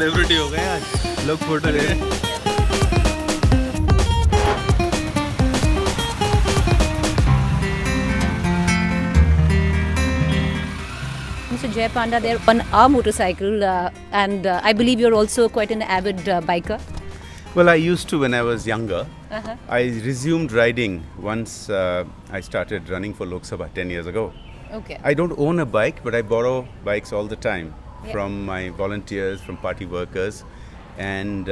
Celebrity हो गए आज लोग फोटो ले रहे हैं. Mr. Jay Panda there on our motorcycle, and I believe you're also quite an avid biker. Well, I used to when I was younger. Uh-huh. I resumed riding once I started running for Lok Sabha 10 years ago. Okay. I don't own a bike, but I borrow bikes all the time Yeah. from my volunteers, from party workers, and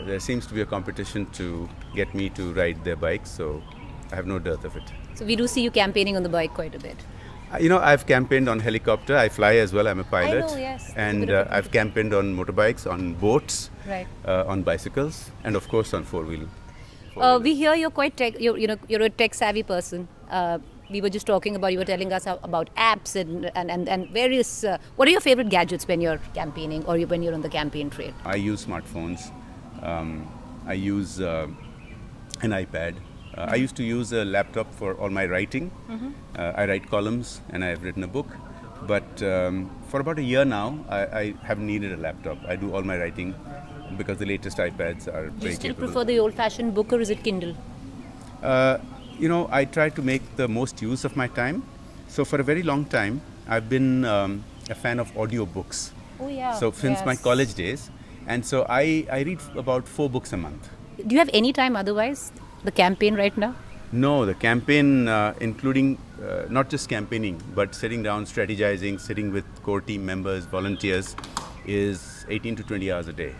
there seems to be a competition to get me to ride their bikes, so I have no dearth of it. So we do see you campaigning on the bike quite a bit. I've campaigned on helicopter. I fly as well. I'm a pilot. know, yes. That's a And bit of a I've campaigned on motorbikes, on boats, Right. on bicycles, and of course on four-wheel. We hear you're quite tech. You're a tech savvy person. We were just talking about. You were telling us about apps and various. What are your favorite gadgets when you're campaigning or when you're on the campaign trail? I use smartphones. I use an iPad. I used to use a laptop for all my writing. I write columns and I've written a book. But for about a year now, I haven't needed a laptop. I do all my writing because the latest iPads are Do you very still capable. prefer the old-fashioned book or is it Kindle? I try to make the most use of my time. So for a very long time, I've been a fan of audiobooks. Oh yeah. So since my college days. And so I read about 4 books a month. Do you have any time otherwise? The campaign right now? No, the campaign, including not just campaigning, but sitting down, strategizing, sitting with core team members, volunteers, is 18 to 20 hours a day.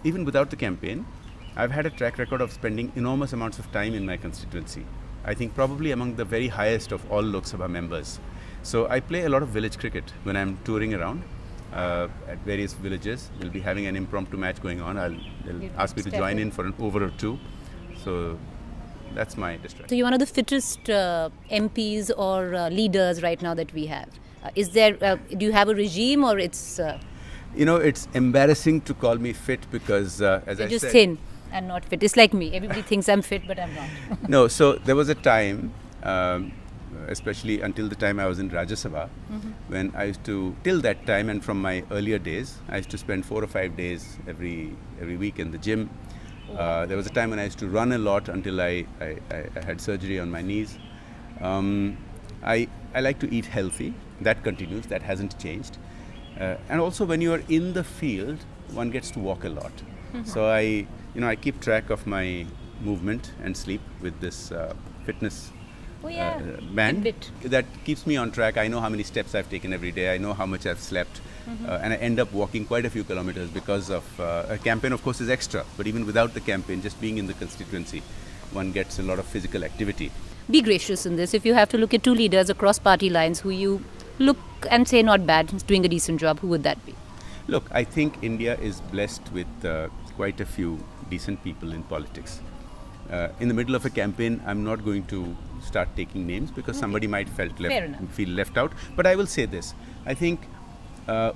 Even without the campaign, I've had a track record of spending enormous amounts of time in my constituency. I think probably among the very highest of all Lok Sabha members. So I play a lot of village cricket when I'm touring around at various villages. We'll be having an impromptu match going on. They'll ask me to join in for an over or two. So that's my distraction. So you're one of the fittest MPs or leaders right now that we have. Is there? Do you have a regime or it's? It's embarrassing to call me fit because, as You're I just said, thin and not fit. It's like me. Everybody thinks I'm fit, but I'm not. No, so there was a time, especially until the time I was in Rajya Sabha, when I used to, till that time and from my earlier days, I used to spend 4 or 5 days every week in the gym. There was a time when I used to run a lot until I had surgery on my knees. I like to eat healthy. That continues. That hasn't changed. And also when you are in the field, one gets to walk a lot. So I keep track of my movement and sleep with this fitness band. Fitbit. That keeps me on track. I know how many steps I've taken every day. I know how much I've slept. And I end up walking quite a few kilometers because of a campaign, of course, is extra. But even without the campaign, just being in the constituency, one gets a lot of physical activity. Be gracious in this. If you have to look at 2 leaders across party lines who you look and say not bad, doing a decent job, who would that be? Look, I think India is blessed with quite a few decent people in politics. In the middle of a campaign, I'm not going to start taking names because somebody might feel left out. But I will say this. I think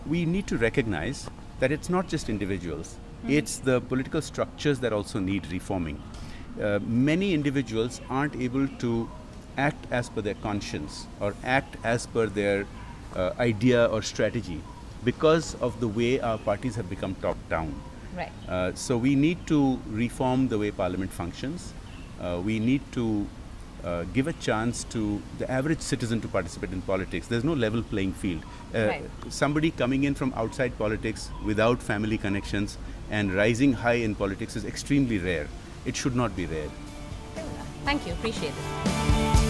we need to recognize that it's not just individuals. It's the political structures that also need reforming. Many individuals aren't able to act as per their conscience or act as per their idea or strategy because of the way our parties have become top-down. Right. So we need to reform the way Parliament functions. We need to give a chance to the average citizen to participate in politics. There's no level playing field. Right. Somebody coming in from outside politics without family connections and rising high in politics is extremely rare. It should not be rare. Thank you. Appreciate it.